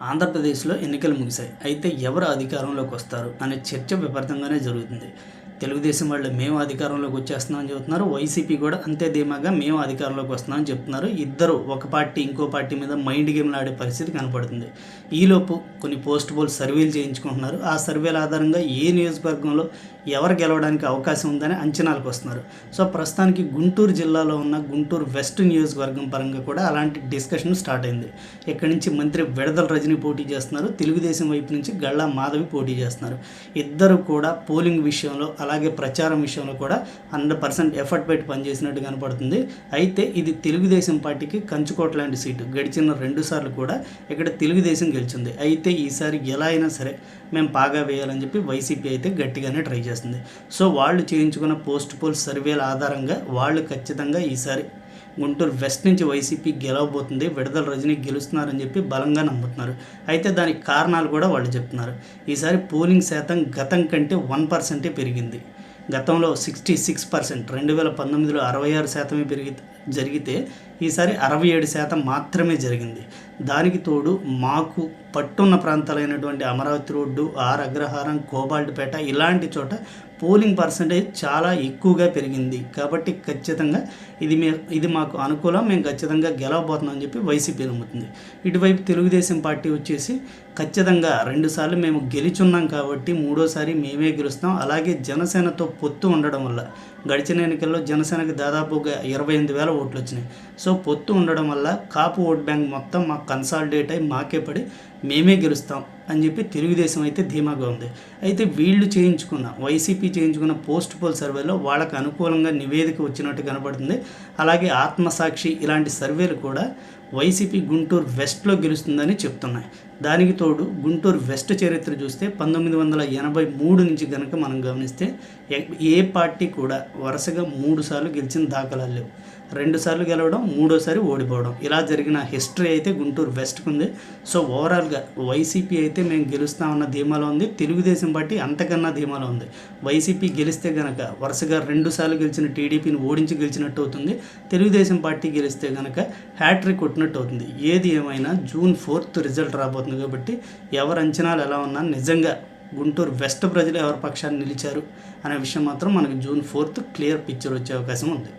ఆంధ్రప్రదేశ్లో ఎన్నికలు ముగిశాయి. అయితే ఎవరు అధికారంలోకి వస్తారు అనే చర్చ విపరీతంగానే జరుగుతుంది. తెలుగుదేశం వాళ్ళు మేము అధికారంలోకి వచ్చేస్తున్నామని చెబుతున్నారు. వైసీపీ కూడా అంతే ధీమాగా మేము అధికారంలోకి వస్తున్నామని చెప్తున్నారు. ఇద్దరు ఒక పార్టీ ఇంకో పార్టీ మీద మైండ్ గేమ్లు ఆడే పరిస్థితి కనపడుతుంది. ఈలోపు కొన్ని పోస్ట్ పోల్ సర్వేలు చేయించుకుంటున్నారు. ఆ సర్వేల ఆధారంగా ఏ నియోజకవర్గంలో ఎవరు గెలవడానికి అవకాశం ఉందని అంచనాలకు వస్తున్నారు. సో ప్రస్తుతానికి గుంటూరు జిల్లాలో ఉన్న గుంటూరు వెస్ట్ నియోజకవర్గం పరంగా కూడా అలాంటి డిస్కషన్ స్టార్ట్ అయింది. ఇక్కడి నుంచి మంత్రి విడదల రజని పోటీ చేస్తున్నారు. తెలుగుదేశం వైపు నుంచి గళ్ళా మాధవి పోటీ చేస్తున్నారు. ఇద్దరు కూడా పోలింగ్ విషయంలో అలాగే ప్రచారం విషయంలో కూడా 100% ఎఫర్ట్ పెట్టి పనిచేసినట్టు కనపడుతుంది. అయితే ఇది తెలుగుదేశం పార్టీకి కంచుకోట లాంటి సీటు. గడిచిన 2 సార్లు కూడా ఇక్కడ తెలుగుదేశం గెలిచింది. అయితే ఈసారి ఎలా అయినా సరే మేము పాగా వేయాలని చెప్పి వైసీపీ అయితే గట్టిగానే ట్రై చేస్తుంది. సో వాళ్ళు చేయించుకున్న పోస్ట్ పోల్ సర్వేల ఆధారంగా వాళ్ళు ఖచ్చితంగా ఈసారి గుంటూరు వెస్ట్ నుంచి వైసీపీ గెలవబోతుంది, విడదల రజనీ గెలుస్తున్నారని చెప్పి బలంగా నమ్ముతున్నారు. అయితే దానికి కారణాలు కూడా వాళ్ళు చెప్తున్నారు. ఈసారి పోలింగ్ శాతం గతం కంటే 1% పెరిగింది. గతంలో 66%, 2019లో 66% జరిగితే ఈసారి 67% మాత్రమే జరిగింది. దానికి తోడు మాకు పట్టున్న ప్రాంతాలైనటువంటి అమరావతి రోడ్డు, ఆర్ అగ్రహారం, కోబాల్ట్పేట ఇలాంటి చోట పోలింగ్ పర్సంటేజ్ చాలా ఎక్కువగా పెరిగింది. కాబట్టి ఖచ్చితంగా ఇది మాకు అనుకూలం, మేము ఖచ్చితంగా గెలవబోతున్నాం అని చెప్పి వైసీపీ నమ్ముతుంది. ఇటువైపు తెలుగుదేశం పార్టీ వచ్చేసి ఖచ్చితంగా 2 సార్లు మేము గెలిచున్నాం కాబట్టి 3వసారి మేమే గెలుస్తాం. అలాగే జనసేనతో పొత్తు ఉండడం వల్ల గడిచిన ఎన్నికల్లో జనసేనకి దాదాపుగా 28,000 ఓట్లు వచ్చినాయి. సో పొత్తు ఉండడం వల్ల కాపు ఓట్ బ్యాంక్ మొత్తం మాకు కన్సాలిడేట్ అయి మాకే పడి మేమే గెలుస్తాం అని చెప్పి తెలుగుదేశం అయితే ధీమాగా ఉంది. అయితే వీళ్ళు వైసీపీ చేయించుకున్న పోస్ట్ పోల్ సర్వేలో వాళ్ళకు అనుకూలంగా నివేదిక వచ్చినట్టు కనపడుతుంది. అలాగే ఆత్మసాక్షి ఇలాంటి సర్వేలు కూడా వైసీపీ గుంటూరు వెస్ట్లో గెలుస్తుందని చెప్తున్నాయి. దానికి తోడు గుంటూరు వెస్ట్ చరిత్ర చూస్తే 1983 నుంచి కనుక మనం గమనిస్తే ఏ పార్టీ కూడా వరుసగా 3 సార్లు గెలిచిన దాఖలాలు లేవు. 2 సార్లు గెలవడం, 3వసారి ఓడిపోవడం, ఇలా జరిగిన హిస్టరీ అయితే గుంటూరు వెస్ట్కు ఉంది. సో ఓవరాల్గా వైసీపీ అయితే మేము గెలుస్తామన్న ధీమాలో ఉంది. తెలుగుదేశం పార్టీ అంతకన్నా ధీమాలో ఉంది. వైసీపీ గెలిస్తే కనుక వరుసగా 2 సార్లు గెలిచిన టీడీపీని ఓడించి గెలిచినట్టు అవుతుంది. తెలుగుదేశం పార్టీ గెలిస్తే కనుక హ్యాట్రిక్ కొట్టినట్టు అవుతుంది. ఏది ఏమైనా June 4th రిజల్ట్ రాబోతుంది కాబట్టి ఎవరి అంచనాలు ఎలా ఉన్నా నిజంగా గుంటూరు వెస్ట్ ప్రజలు ఎవరి పక్షాన్ని నిలిచారు అనే విషయం మాత్రం మనకు June 4th క్లియర్ పిక్చర్ వచ్చే అవకాశం ఉంది.